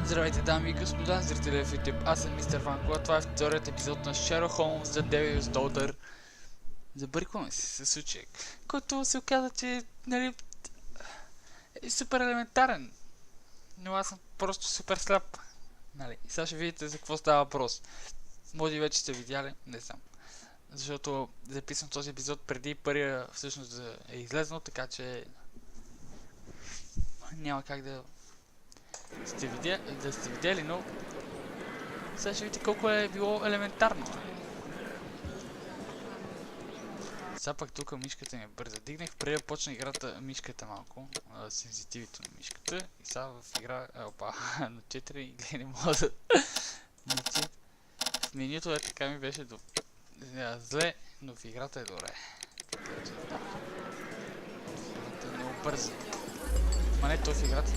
Здравейте, дами и господа, зрители в YouTube, аз съм мистер Ванкова, това е вторият епизод на Sherlock Holmes за Девил Столдър. Забъркваме се с случай, който се оказа, че е супер елементарен, но аз съм просто супер сляп. Сега ще видите за какво става въпрос. Може и вече сте видяли, не знам. Защото записвам този епизод преди първия всъщност да е излезнал, така че няма как да сте видели, но сега ще видите колко е било елементарно. Сега пък тук мишката ми бързо дигнах, преди да почна играта мишката малко, сензитивито на мишката, и сега в игра, на 4 гледай не мога да в менюто е така ми беше зле, но в играта е добре. Играта е много бърза. Ма не, то в играта,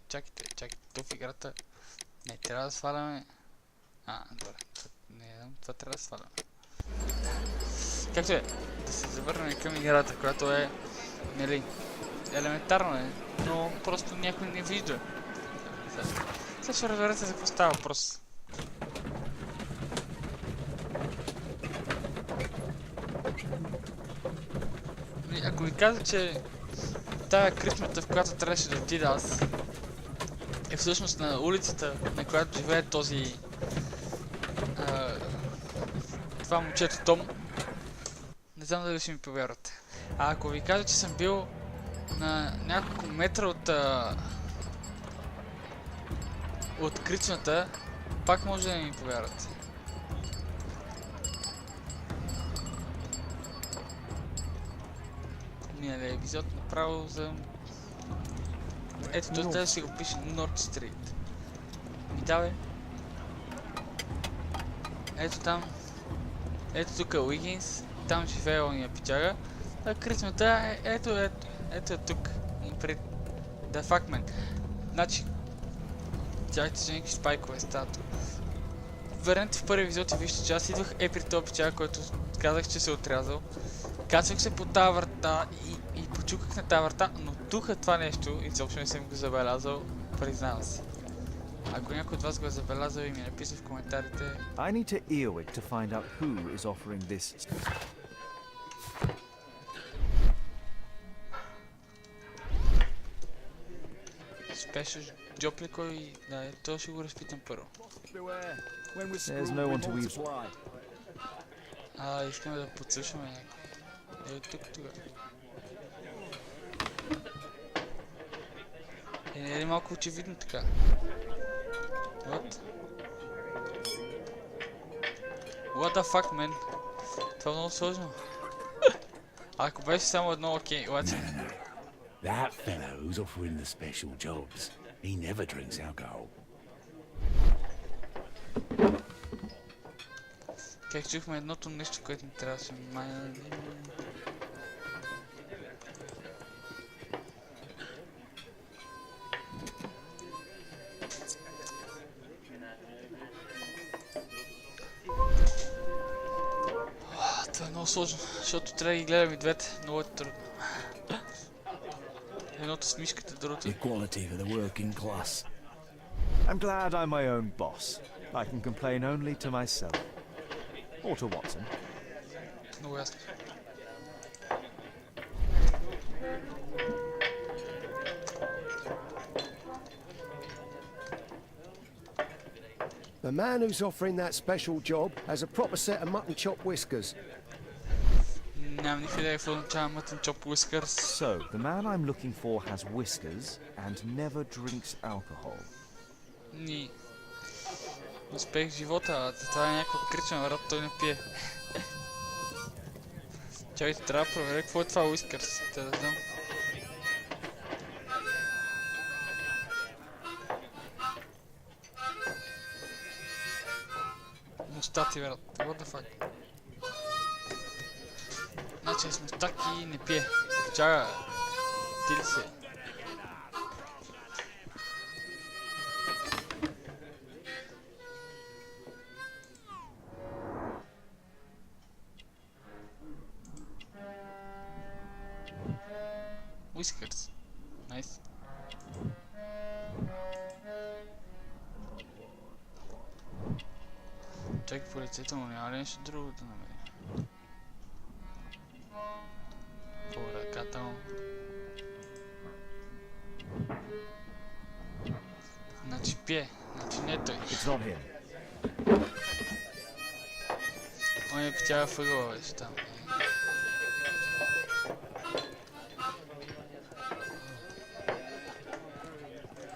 чакайте, то в играта не трябва да сваляме. Добре, това трябва да сваляме. Както е, да се завърнем към играта, която е, елементарно е, но просто някой не вижда. Сега ще разберете за какво става въпрос. Ако ви каза, че тая кръчмата, в която трябваше да отида аз, е всъщност на улицата, на която живее този това момчето Том, не знам дали ще ми повярвате. Ако ви кажа, че съм бил на няколко метра от кръчмата, пак може да ми повярвате. Миналия епизод направо за... Ето, той трябва да си го пише North Street. Давай. Ето там. Ето тук е Уигинс. Там живее ония пичага. А кръчмата ето е тук. Пред... Да, факт мен. Значи... Чакайте, че някакви спайкове стават тук. Върнете в първи епизод и вижте, че аз идвах при този пичага, който казах, че се е отрязал. Качвах се по тази врата и почуках на тази врата, но тук е това нещо и изобщо не съм го забелязал, признавам се. Ако някой от вас го е забелязал и ми написа в коментарите... I need to earwig to find out who is offering this. Спешъл джоб ли кой? Да, то ще го разпитам първо. There's no one to weave. Искаме да подслушаме някой. Тук. Не е малко очевидно така. What the fuck, man? Това е много сложно. Ако беше само едно окей, обаче. That fellow who's offering the special jobs, he never drinks alcohol. Как чухме едното нещо, което не трябва да се мая. Това е много сложно, защото трябва да ги гледам и двете. Много е трудно. Едното с мишката, другото. Equality for the working class. I'm glad I'm my own boss. I can complain only to myself. Or to Watson. Много ясно. The man who's offering that special job has a proper set of mutton chop whiskers. Нямам никаква идея какво означава mutton chop whiskers. So, the man I'm looking for has whiskers and never drinks alcohol. Успех в живота, това е някаква крична, брат, той не пие. Чакайте, трябва да проверя какво е това whiskers, да знам. Мустати, брат, what the fuck. Значи с мустак и не пие. Чага, ти ли се? Whiskers. Nice. Чакай полицията, но няма ли нещо друго да намери? По ръката му. Значи пие, значи не той. It's not him. Он я питяга въгъла вече там.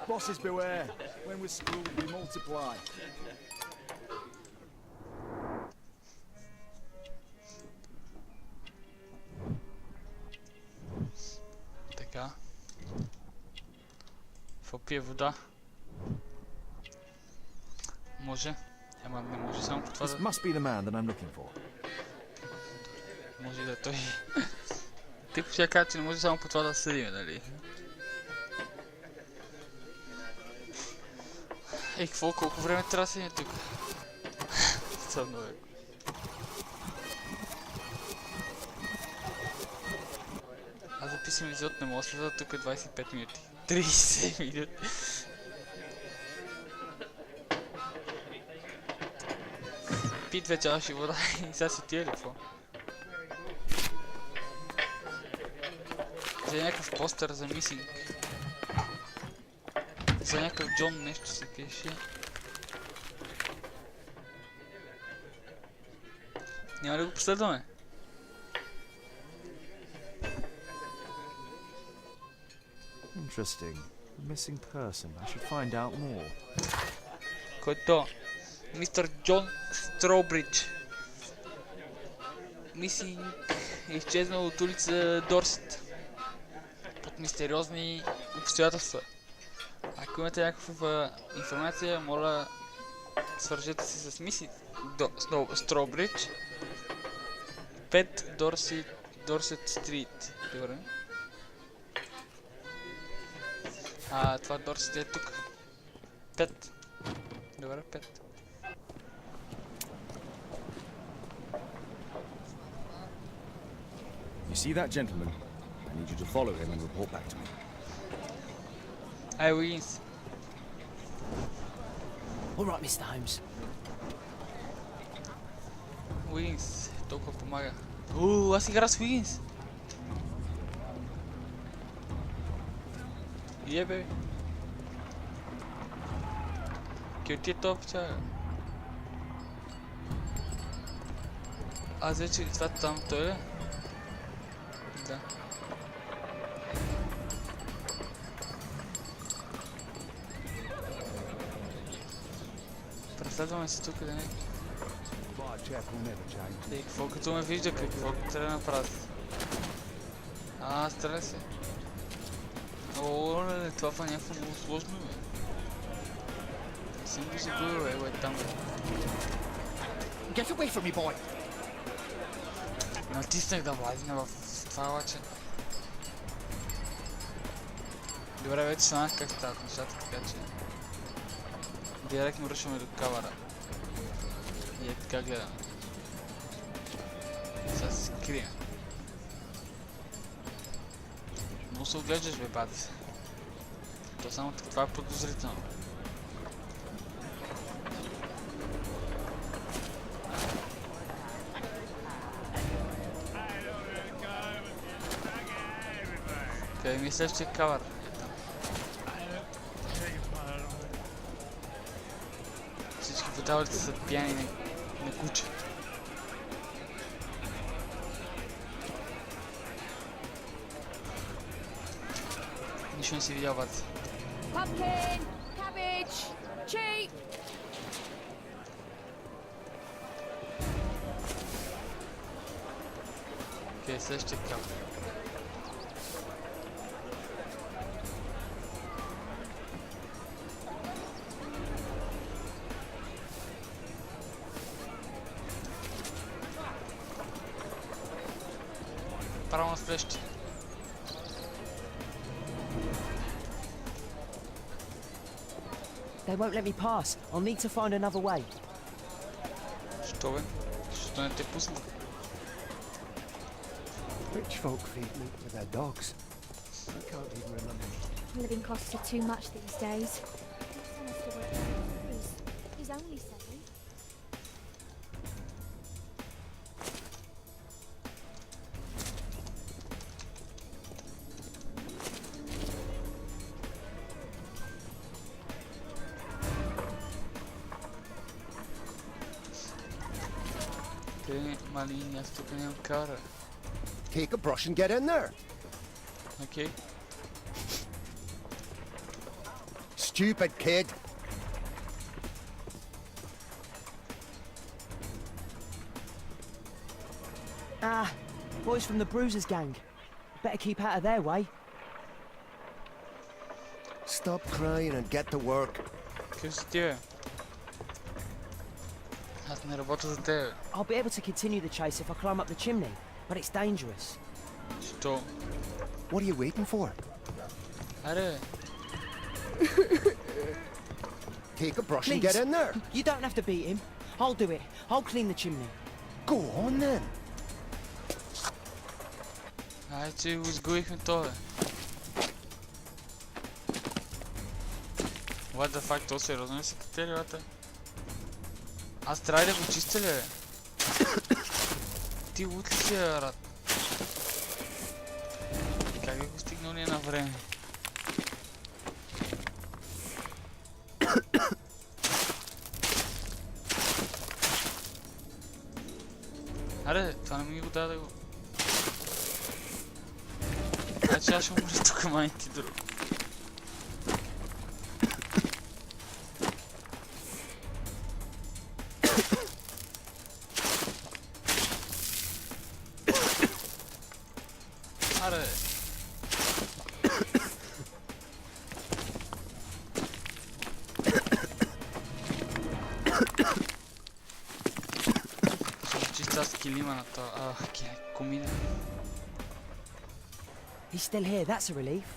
Bosses beware. When we're screwed, we multiply. Така. Какво пие вода? Може. Ама не може само по това This да... must be the man that I'm looking for. Може да е той. Ти ще кажа, че не може само по това да съдим, нали? Ей, какво? Колко време трябва да седим тук? Съм много. Аз записвам епизод, не мога да следа тук 25 минути. 30 минути. Пи 2 чаши вода и сега си тия ли какво? За някакъв постер за мисинг. За някакъв Джон нещо се пише. Няма ли го последваме? Interesting. A missing person. I should find out more. Който? Мистер Джон Строубридж. Мисинг е изчезнал от улица Дорсет. Под мистериозни обстоятелства. Ако имате някаква информация, моля свържете се с миси Строубридж. 5 Дорсет Стрит. Добре. Това Дорсет е тук. 5. Добре, 5. You see that gentleman? I need you to follow him and report back to me. Ай, Уигинс. All right, Mr. Holmes. Уигинс толкова помага. Аз игра с Уигинс. Бе. Кюти е топ, чага. Аз вече това там той е? Да. Преследваме се тук да не. И какво като ме вижда, какво трябва да направя? Стреля се. Не, това е някакво много сложно, бе. Не съм го загубил, бе, там. Get away from me, boy! Натиснах да влазим в това обаче. Добре, вече знаеш как стават нещата, така че... Директно ръшваме до кавара. И е така гледам. Сега се скрием. Много се оглеждаш, бе, бат. То само това е подозрително. Къде ми е следващия кавар? Всички водавалите са пияни на куче. Нищо не си видял, бат. Pumpkin, cabbage, cheap. Окей, следващия кавар. Право на среща. They won't let me pass. I'll need to find another way. Що бе? Що не те пусна? Rich folk feed meat with their dogs. I can't even remember. Living costs are too much these days. He's only 7. Къде малини, аз тук нямам кара. Take a brush and get in there. Окей. Stupid kid. Ah, boys from the Bruisers gang. Better keep out of their way. Stop crying and get to work. Какъв си ти, бе? Аз не работя за тебе. I'll be able to continue the chase if I climb up the chimney, but it's dangerous. Що? What are you waiting for? Аре, бе. Take a brush and Please, get in there. you don't have to beat him. I'll do it. I'll clean the chimney. Go on then. Ай, че го изгубихме то, бе. What the fuck, то сериозно ли си катерилата? Аз трябва да го чистя ли, бе? Ти лут ли си, бе, брат? Как е го стигнал ние на време? Аре, това не ми го даде да го... Значи аз ще умра тук, май ти друг. Аре. Ще чиста с килима на това. Комина. He's still here. That's a relief.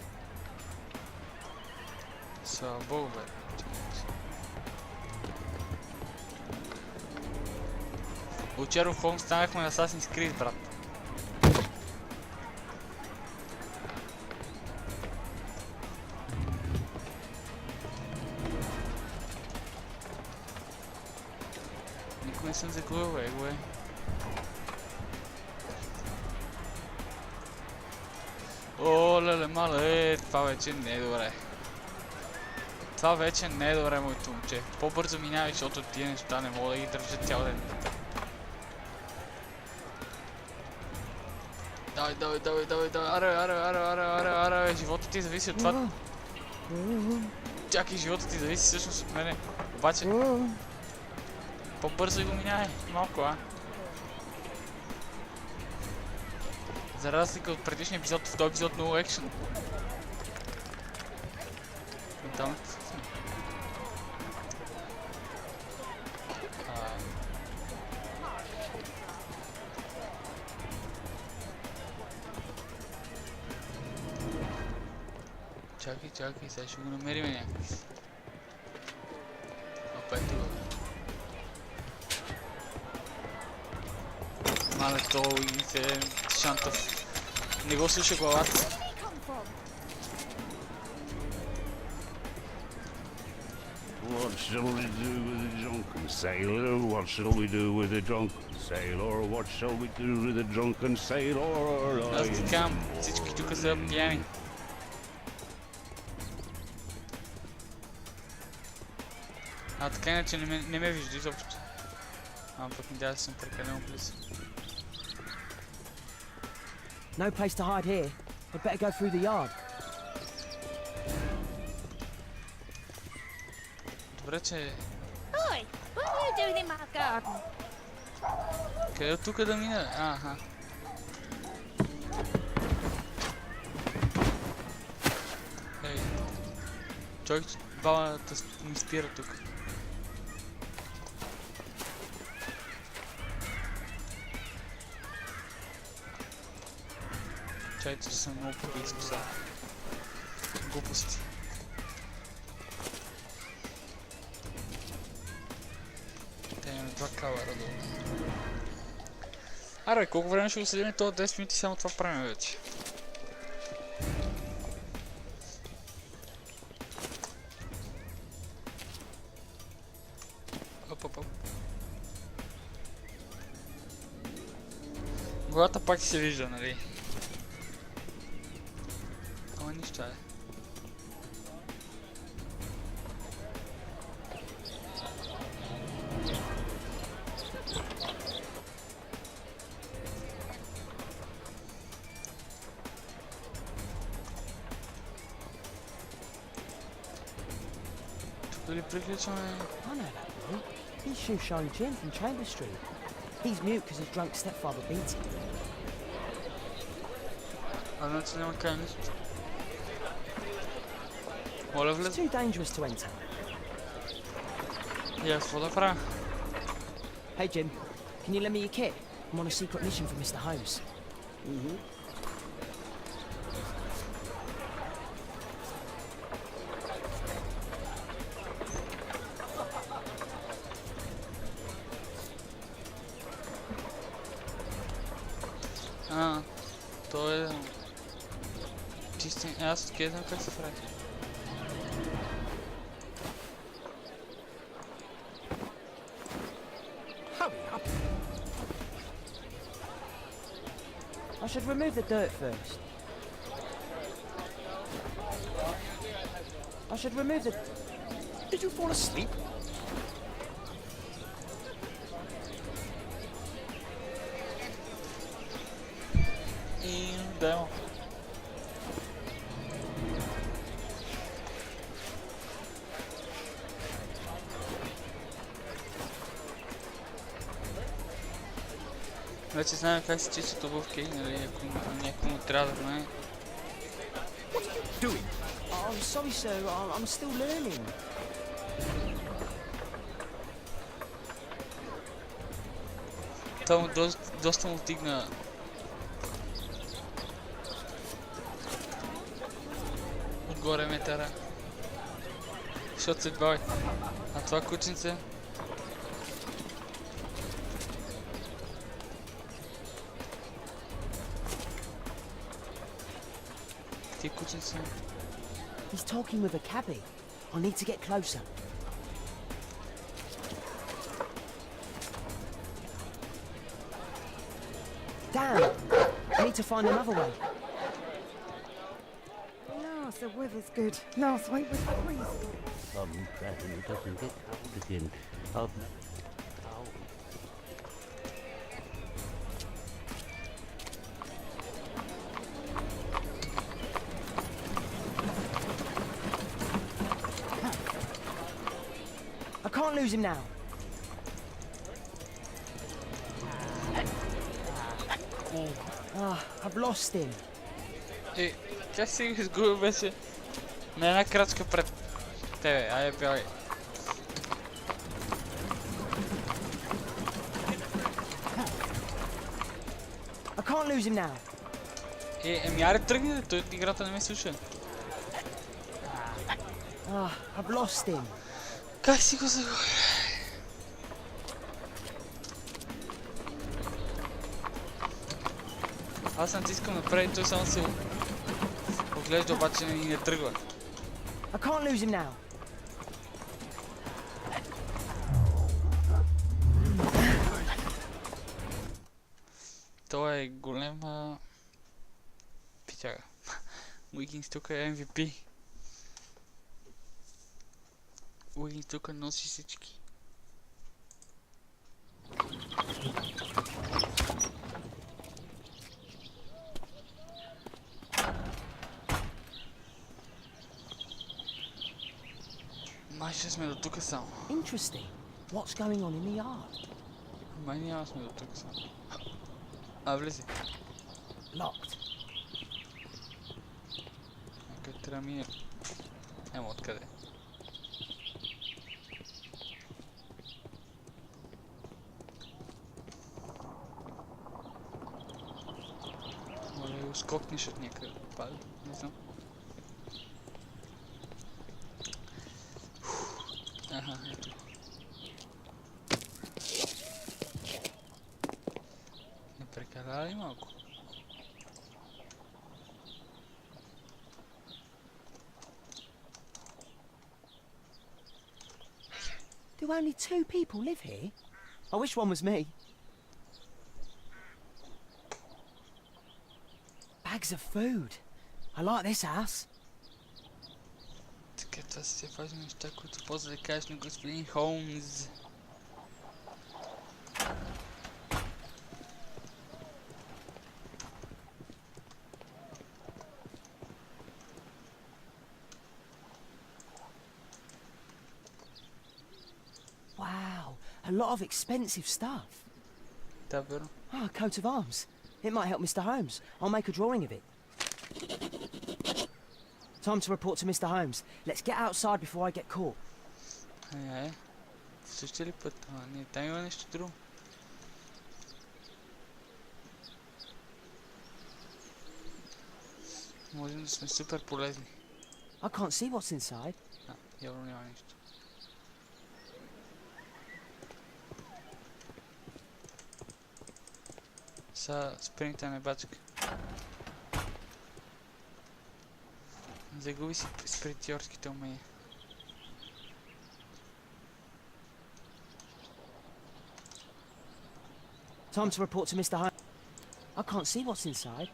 Слава Богу, бе. От Шерлок Холмс станахме на Assassin's Creed, брат. Никой не съм загубил, бе, го е. О, леле, мале, това вече не е добре. Това вече не е добре, моето момче. По-бързо минавай, защото тия неща не мога да ги държа цял ден. Давай, аре, живота ти зависи от това. Чакай, живота ти зависи всъщност от мене. Обаче, по-бързо го минавай, малко, а? За разлика от предишния епизод, в този епизод много екшен. Чакай, сега ще го намерим някакви. Опа, ето го. Мале, то и се шантав. Не го слуша главата. What shall we do with the drunken sailor? What shall we do with the drunken sailor? What shall we do with the drunken sailor? Аз ти казвам, всички тук са пияни. Така иначе не ме вижда изобщо. Пък ми да съм прекалено близо. No place to hide here. I'd better go through the yard. Добре, че... Oi, what are you doing in my garden? Къде от тук да мина? Аха. Ей. Човек, бабата ми спира тук. Чайте, че съм много по-близко сега. Глупости. Те имаме 2 кавара долу. Аре, колко време ще го седим това 10 минути, само това правим вече. Оп. Главата пак се вижда, нали? Ама нищо е. Дали приключваме? I know that boy. He's shoe shine Jim from Chamber Street. He's mute because his drunk stepfather beats him. А значи няма кай нищо. Моля It's влез. too dangerous to enter. И аз какво да правя? Hey Jim, can you lend me your kit? I'm on a secret mission for Mr. Holmes. Той е... Чисти... Аз откъде знам как се прави. I should remove the dirt first. I should remove the... Did you fall asleep? И да. Вече знаем как се чистят обувки, нали, ако някой му трябва да знае. Doing? Oh, I'm sorry, sir. I'm still learning. Това му доста му вдигна. Отгоре метара. Защото се бави. А това кученце... Ти кученце... He's talking with a cabbie. I need to get closer. Damn! I need to find another way. No, the weather's good. Last week was freezing. Present doesn't get cold again. I can't lose him now. I've lost him. Е, как си го изгубил беше на една крачка пред тебе? Айде, бягай. I can't lose him now. Еми аре тръгни, бе, той играта не ме слуша. I've lost him. Как си го загубил? Аз натискам напред и той само се оглежда, обаче не тръгва. I can't lose him now. Той е голема питяга. Уигинс тук е MVP. Уигинс тук носи всички. Май ще сме до тук само. Interesting. What's going on in the yard? Май няма сме до тук само. А, влезе. Locked. Къде трябва да мине? Няма откъде. Може да го скокнеш от някъде. Пада, не знам. Аха, ето. Не прекаля ли малко? Do only 2 people live here? I wish one was me. Bags of food. I like this house. Така, това са все важни неща, които после да кажеш на господин Холмс. A lot of expensive stuff. Да, верно. Ah, a coat of arms. It might help Mr. Holmes. I'll make a drawing of it. Time to report to Mr. Holmes. Let's get outside before I get caught. В същия ли път? Не, там има нещо друго. Можем да сме супер полезни. I can't see what's inside. Явно няма нищо. Сега спринта ме бачка. Загуби си спринтьорските умения. Time to report to Mr. Holmes. I can't see what's inside.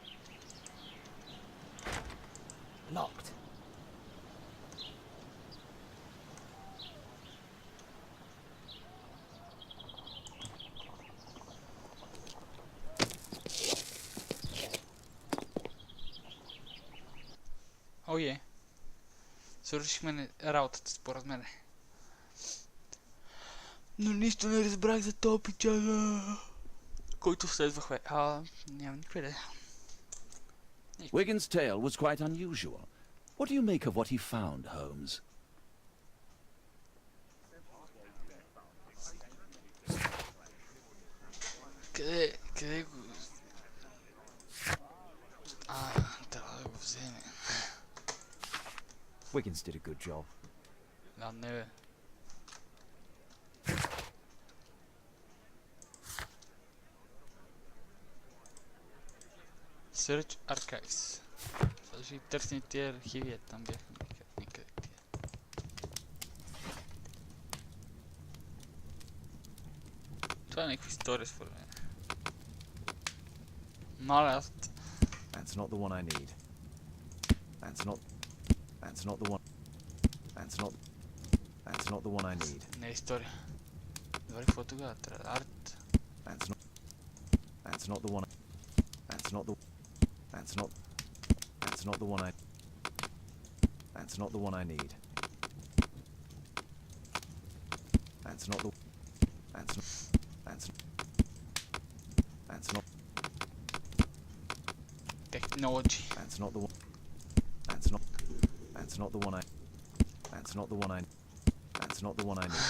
Locked. Ое. Свършихме работата според мене. Но нищо не разбрах за този пичага, който следвахме. Няма никъде. Wiggins' tale was quite unusual. What do you make of what he found, Holmes? Къде го... трябва да го вземе. Wiggins did a good job. Не бе. Search Archives. Сега ще ги търсим тия архиви, там бяха никъде тия. Това е някаква история според мен. Мале, аз... That's not the one I need. That's not the one. That's not the one I need. Не е история. Добре, какво тогава? Трябва да арт. That's not the one. That's not the one I. That's not the one I need. That's not the. That's not. Technology. That's not the one. That's not the one I. That's not the one I. That's not the one I need.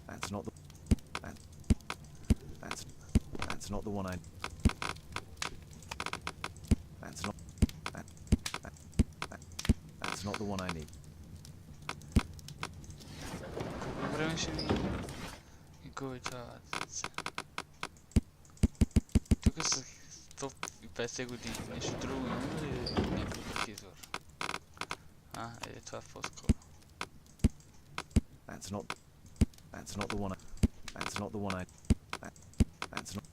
That's not the. That's not the one I. That's not. That's not the one I need. Време ще ми губи това. Тук са 150 години. Нещо друго има ли някакъв друг извор? Това е по-скоро. That's not the one I. That's not the one I. That's not.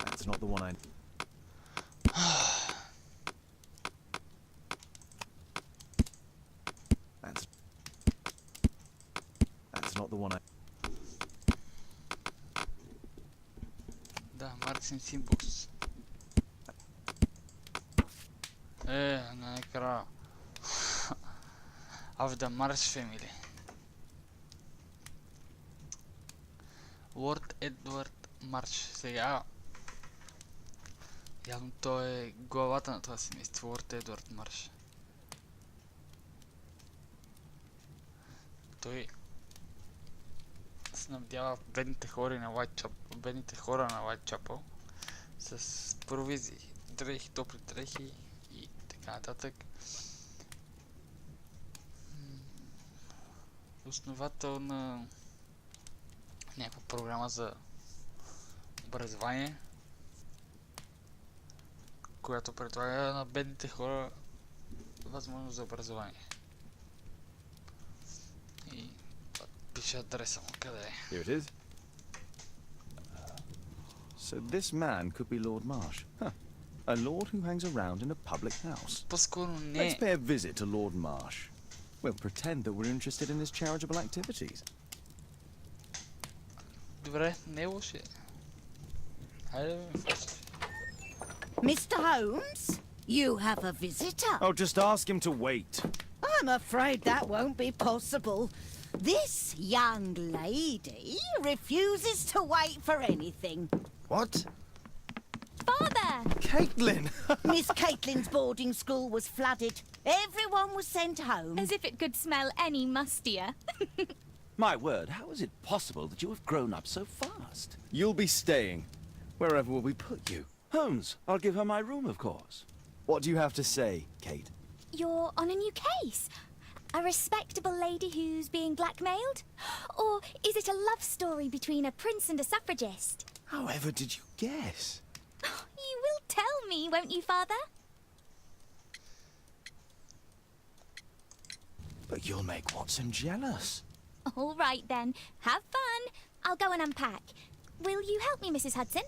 That's not the one I. That's not the one I. Да, Martin Symbols. Най-накрая. Of the Marsh Family. Лорд Едвард Марш. Сега... Явно той е главата на това семейство. Лорд Едвард Марш. Той снабдява бедните хора на Уайтчапъл с провизии, дрехи, топли дрехи и така нататък. Основател на някаква програма за образование, която предлага на бедните хора възможност за образование. И пише адреса му, къде е? Here it is. So this man could be Lord Marsh. Huh. A lord who hangs around in a public house. По-скоро Let's не. pay a visit to Lord Marsh. We'll pretend that we're interested in his charitable activities. Добре, не е лошо. Хайде, бе. Mr. Holmes, you have a visitor. Oh, just ask him to wait. I'm afraid that won't be possible. This young lady refuses to wait for anything. What? Father! Caitlin! Miss Caitlin's boarding school was flooded. Everyone was sent home. As if it could smell any mustier. My word, how is it possible that you have grown up so fast? You'll be staying. Wherever will we put you? Holmes, I'll give her my room, of course. What do you have to say, Kate? You're on a new case. A respectable lady who's being blackmailed? Or is it a love story between a prince and a suffragist? However did you guess? You will tell me, won't you, Father? But you'll make Watson jealous. All right then. Have fun. I'll go and unpack. Will you help me, Mrs. Hudson?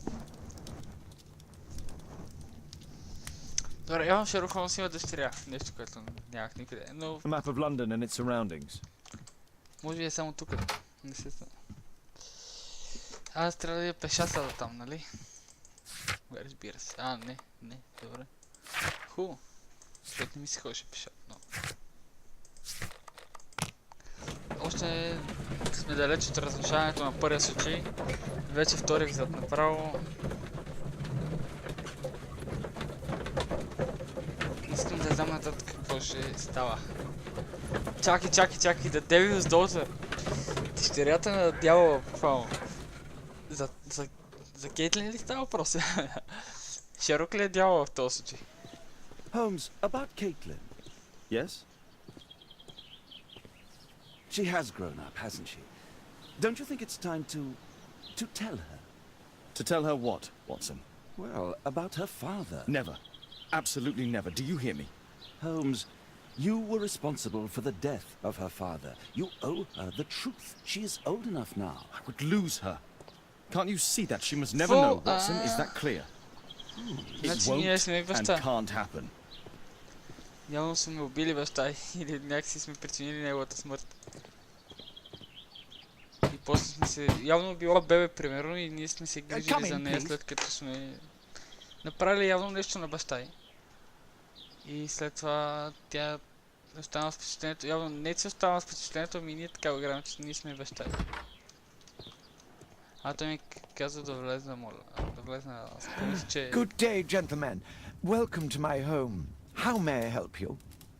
Добре, явно Шерлок Холмс има дъщеря. Нещо, което нямах никъде. Но A map of London and its surroundings. може би е само тук. Не се знам. Аз трябва да я пешаса до там, нали? Разбира се. Не, добре. Хубаво. След не ми се ходеше пеша. Но... Още сме далеч от разрешаването на първия случай. Вече втори взад направо. Искам да знам нататък какво ще става. Чакай, The Devil's Daughter. Дъщерята на дявола, буквално. За Кейтлин ли става въпрос? Шерлок ли е дявола в този случай? Holmes, about Caitlin. Yes? She has grown up, hasn't she? Don't you think it's time to tell her? To tell her what, Watson? Well, about her father. Never. Absolutely never. Do you hear me? Holmes, you were responsible for the death of her father. You owe her the truth. She is old enough now. I would lose her. Can't you see that? She must never know, Watson. Is that clear? It won't and can't happen. Явно сме убили баща или някакси сме причинили неговата смърт. И после сме се... Явно било бебе, примерно, и ние сме се грижили за нея след като сме... Направили явно нещо на баща й. И след това тя остана с впечатлението... Явно не че остана с впечатлението, ами ние така играем, че ние сме баща й. А той ми каза да влезна, моля. Да влезна, аз помисля, че... Good day, gentlemen. Welcome to my home. How may I help you?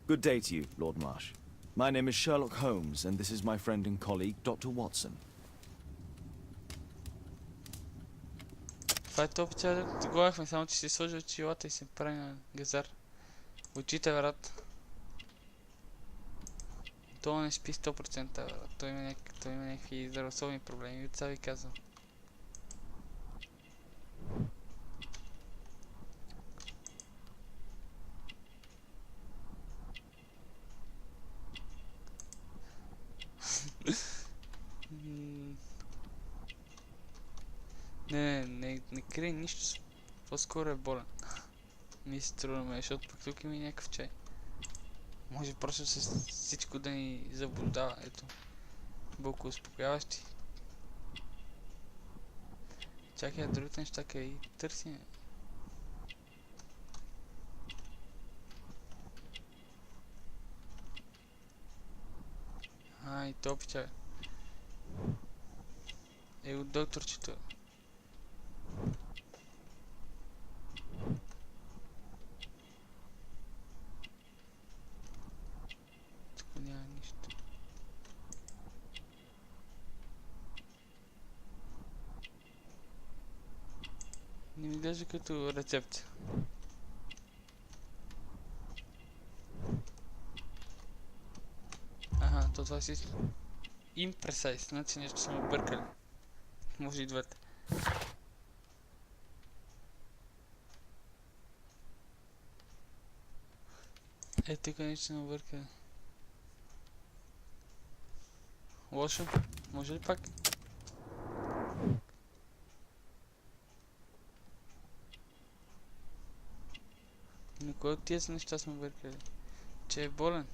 Good day to you, Lord Marsh. My name is Sherlock Holmes, and this is my friend and colleague, Dr. Watson. Това е то печа, да говорихме, само че си сложи очилата и се прави на газар. Очите, брат. Това не спи 100%, брат. Той има някакви здравословни проблеми, от сега ви казвам. Не крие нищо. По-скоро е болен. Ми се струваме, защото пък тук има и някакъв чай. Може просто с всичко да ни заблуждава. Ето. Бълко успокояващи. Чакай, другите неща къде търсим. И то пича. От докторчето. Тук няма нищо. Не ми изглежда като рецепт. Това си imprecise, значи нещо сме объркали. Може и двете. Тук нещо сме объркали. Лошо. Може ли пак? Но кой от тези неща сме объркали? Че е болен.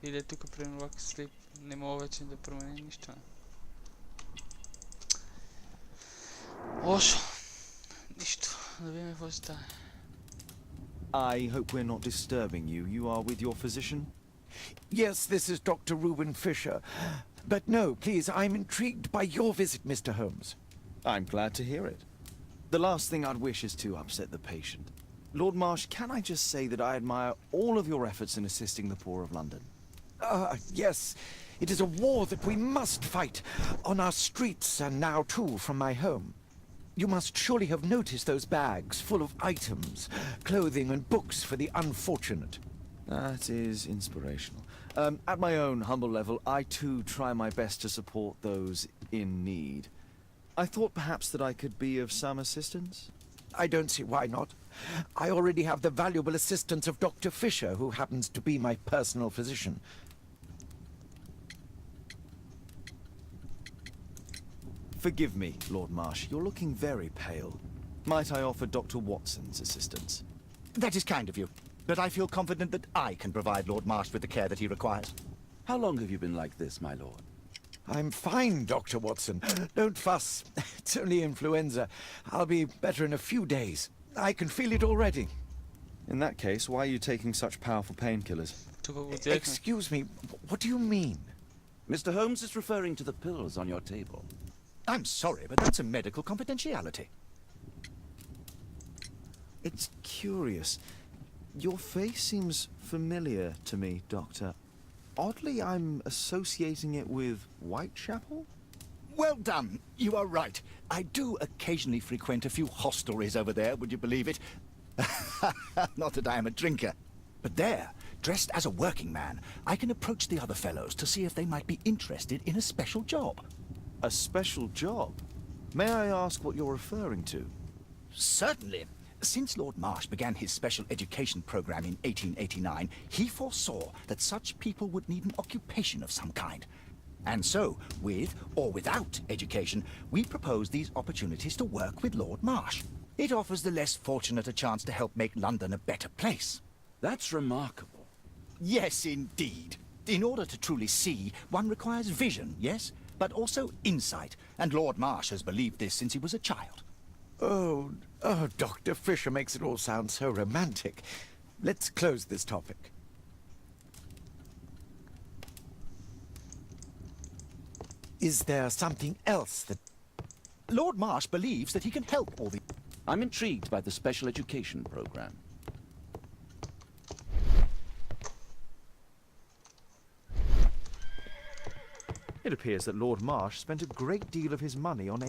Или е тук примерно лак слип. Не мога вече да променя нищо. Лошо. Нищо. Да видим какво ще стане. I hope we're not disturbing you. You are with your physician? Yes, this is Dr. Reuben Fisher. But no, please, I'm intrigued by your visit, Mr. Holmes. I'm glad to hear it. The last thing I'd wish is to upset the patient. Lord Marsh, can I just say that I admire all of your efforts in assisting the poor of London? Yes. It is a war that we must fight, on our streets and now too from my home. You must surely have noticed those bags full of items, clothing and books for the unfortunate. That is inspirational. At my own humble level, I too try my best to support those in need. I thought perhaps that I could be of some assistance. I don't see why not. I already have the valuable assistance of Dr. Fisher, who happens to be my personal physician. Forgive me, Lord Marsh. You're looking very pale. Might I offer Dr. Watson's assistance? That is kind of you, but I feel confident that I can provide Lord Marsh with the care that he requires. How long have you been like this, my lord? I'm fine, Dr. Watson. Don't fuss. It's only influenza. I'll be better in a few days. I can feel it already. In that case, why are you taking such powerful painkillers? Excuse me, what do you mean? Mr. Holmes is referring to the pills on your table. I'm sorry, but that's a medical confidentiality. It's curious. Your face seems familiar to me, Doctor. Oddly, I'm associating it with Whitechapel? Well done. You are right. I do occasionally frequent a few hostelries over there, would you believe it? Not that I am a drinker. But there, dressed as a working man, I can approach the other fellows to see if they might be interested in a special job. A special job? May I ask what you're referring to? Certainly. Since Lord Marsh began his special education program in 1889, he foresaw that such people would need an occupation of some kind. And so, with or without education, we propose these opportunities to work with Lord Marsh. It offers the less fortunate a chance to help make London a better place. That's remarkable. Yes, indeed. In order to truly see, one requires vision, yes? But also insight, and Lord Marsh has believed this since he was a child. Oh, Dr. Fisher makes it all sound so romantic. Let's close this topic. Is there something else that... Lord Marsh believes that he can help all the... I'm intrigued by the special education program. It appears that Lord Marsh spent a great deal of his money on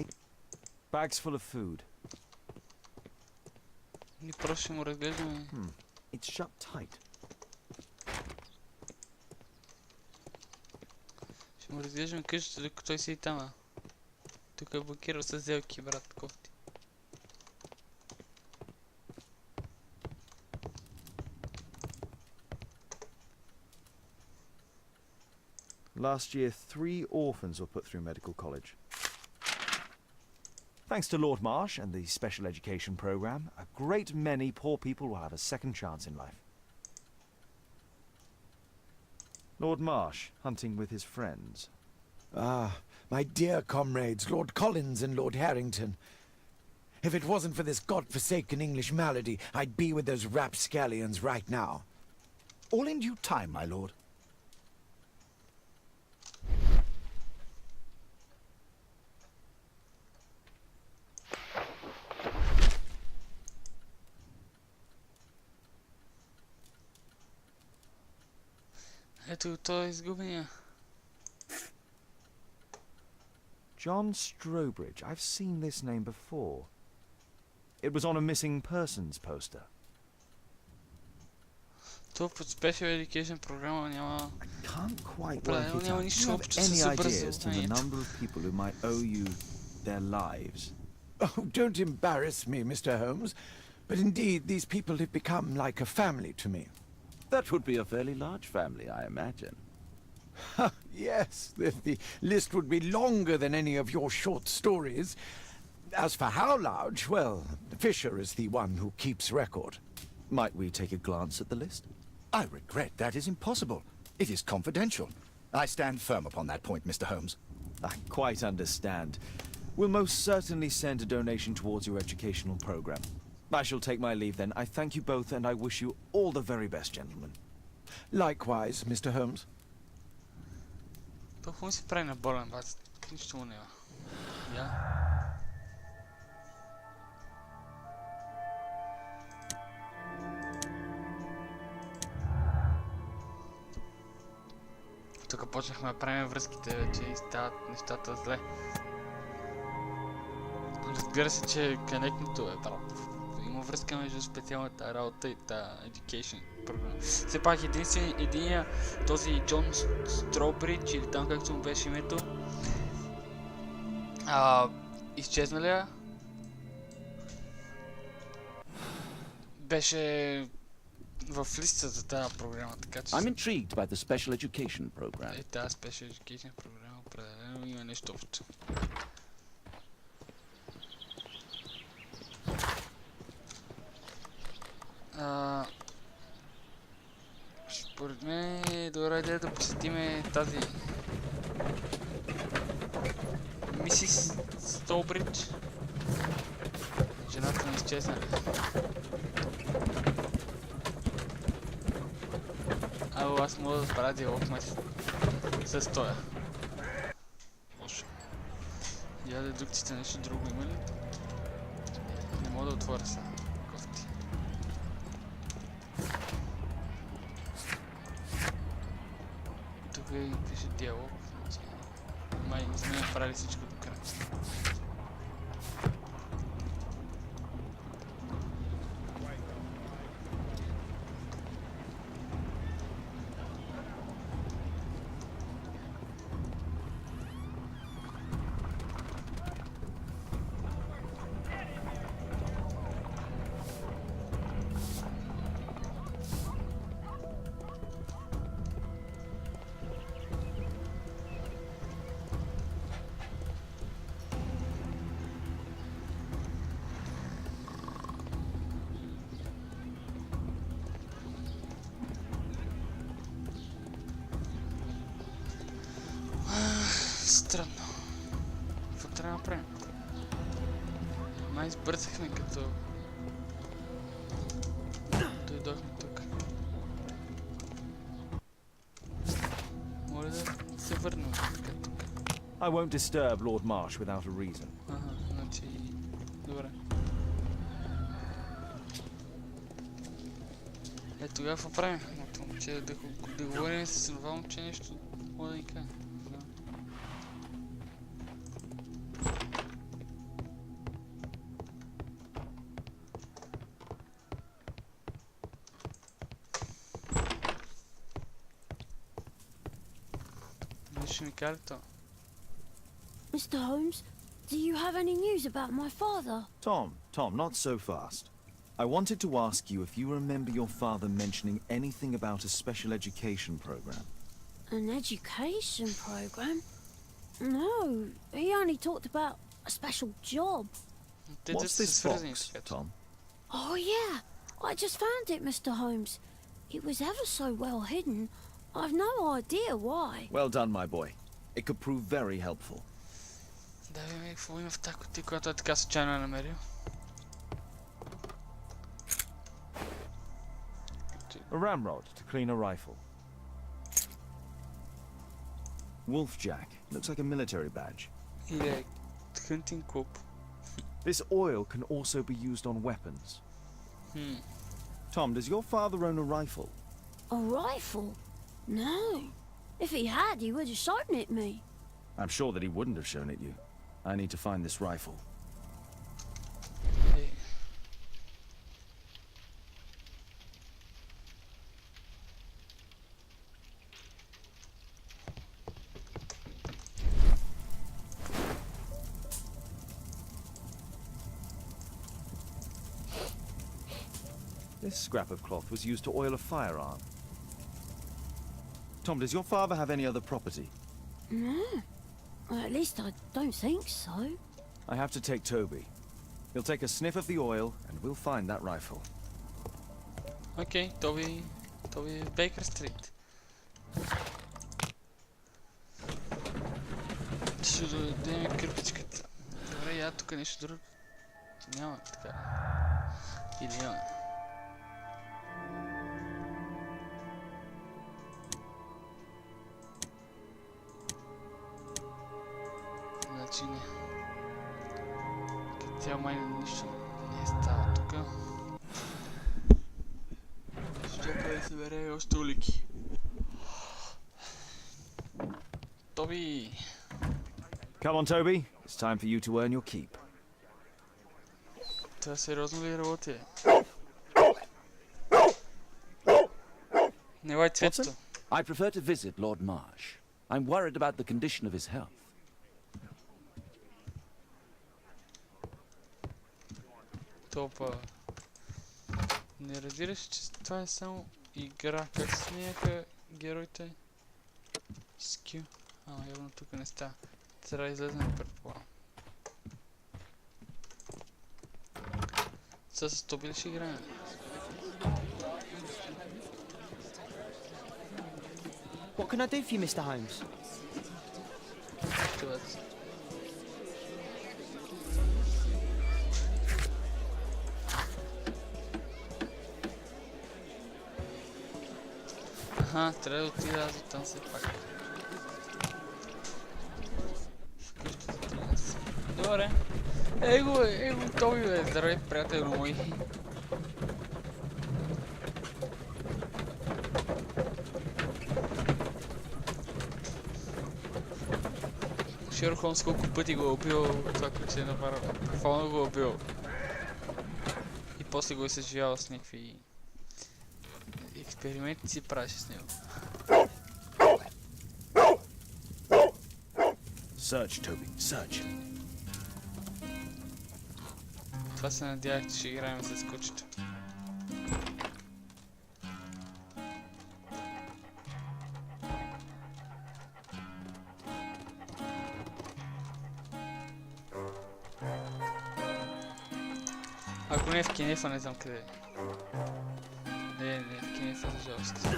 bags full of food. It's shut tight. Ще му разглеждаме къщата, докато той си и там. Тук е блокирал с зелки, брат, кофти. Last year, 3 orphans were put through medical college. Thanks to Lord Marsh and the special education program, a great many poor people will have a second chance in life. Lord Marsh, hunting with his friends. Ah, my dear comrades, Lord Collins and Lord Harrington. If it wasn't for this god-forsaken English malady, I'd be with those rapscallions right now. All in due time, my lord. Ето, той е изгубения. John Strobridge. I've seen this name before. It was on a missing persons poster. Това под Special Education програма няма... I can't quite work it out. Do you have any ideas to the number of people who might owe you their lives? Oh, don't embarrass me, Mr. Holmes. But indeed, these people have become like a family to me. That would be a fairly large family, I imagine. Yes, the list would be longer than any of your short stories. As for how large, well, Fisher is the one who keeps record. Might we take a glance at the list? I regret that is impossible. It is confidential. I stand firm upon that point, Mr. Holmes. I quite understand. We'll most certainly send a donation towards your educational program. I shall take my leave then. I thank you both and I wish you all the very best, gentlemen. Likewise, Mr. Holmes. То хубаво се прави на болен, бац. Нищо му няма. Я. Тук почнахме да правим връзките вече и стават нещата зле. Разбира се, че конектното е брат. Има връзка между специалната работа и та education програма. Все пак единия този Джон Стробридж или там както му беше името, изчезналия беше в листа за тази програма, така че... I'm intrigued by the special education program. Е, тази special education програма определено има нещо общо. Според мен е добра идея да посетиме тази мисис Столбридж. Жената ми изчезна. Аз мога да правя диалог с тоя. Лошо. Я дедукцията нещо друго има ли? Не мога да отворя сега. Кофти. Тук пише диалог. Май не сме направили всичко до края. Странно. Какво трябва да направим? Май избързахме като... дойдохме тук. Моля да се върнем така тук. I won't disturb Lord Marsh without a reason. Ага, значи... Добре. Е, тогава какво правим? Момче, да говорим с това момче нещо, мога да ни кажа. Mr. Holmes, do you have any news about my father? Tom, not so fast. I wanted to ask you if you remember your father mentioning anything about a special education program. An education program? No, he only talked about a special job. What's this box, Tom? Oh yeah, I just found it, Mr. Holmes. It was ever so well hidden. I've no idea why. Well done, my boy. It could prove very helpful. Да видим какво има в тази кутия, която е така случайно намерил. A ramrod to clean a rifle. Wolf Jack. Looks like a military badge. Или hunting club. This oil can also be used on weapons. Tom, does your father own a rifle? A rifle? No. If he had, he would have shown it me. I'm sure that he wouldn't have shown it you. I need to find this rifle. Hey. This scrap of cloth was used to oil a firearm. Tom, does your father have any other property? No. Well, at least I don't think so. I have to take Toby. He'll take a sniff of the oil, and we'll find that rifle. Okay, Toby Baker Street. Ще дадем кирпичката. тук нещо друго няма така. Или има. Значи не. Тя май нищо не е става тук. Ще трябва да събере още улики. Тоби! Come on, Toby. It's time for you to earn your keep. Това сериозно ли работи? Не лай цветето. I prefer to visit Lord Marsh. I'm worried about the condition of his health. Топа. Не разбираш, че това е само игра. Как се сменяха героите? Скил. Явно тук не става. Трябва да излезем, предполагам. С Тоби ли ще играем? What can I do for you, Mr. Holmes? Аха, трябва да отида аз до там все пак. Добре. Его, Тоби бе, здравей, приятел мой. Шерлок Холмс колко пъти го е убил това, което е направил. Буквално го е убил. И после го е съживял с някакви експерименти си правеше с него. Search, Toby, search. Това се надявах, че ще играем с кучето. Ако не е в Кенефа, не знам къде е. Не е в Кенефа, за жалост.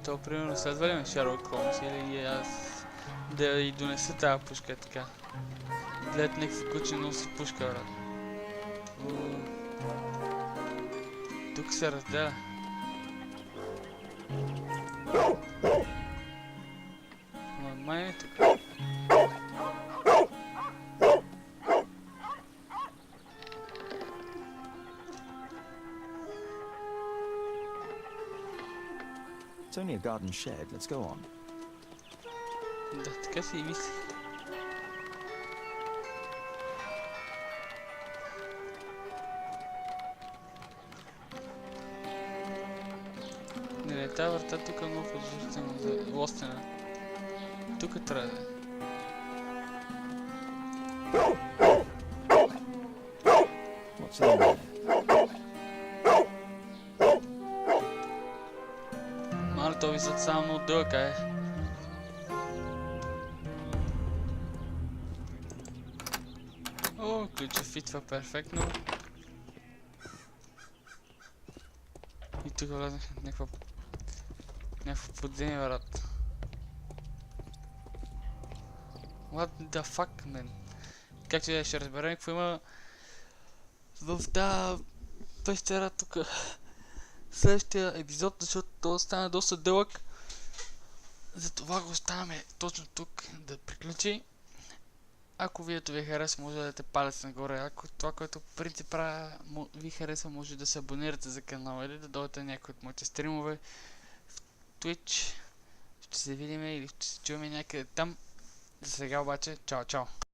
То примерно следва ли ме Шерлок Холмс или аз да и донеса тази пушка така. Гледат някакви куче носи пушка, брат. Тук се разделя. Май не тук. It's only a garden shed. Let's go on. Да, така си и мисли. Не, тази врата тук е много подозрително за лостена. Тук трябва да е. What's in there? Мали, то висът само много дълъг, е. О, ключа фитва перфектно. И тук влезнах някакво подземие, брат. What the fuck, man? Как че ще разберем какво има в тази пещера тук. Следващия епизод, защото това стана доста дълъг. Затова го оставяме точно тук да приключи. Ако видеото ви хареса, може да дадете палец нагоре. Ако това, което в принцип правя, ви харесва, може да се абонирате за канала или да дойдете някой от моите стримове в Twitch. Ще се видим или ще се чуем някъде там. За сега обаче, чао, чао!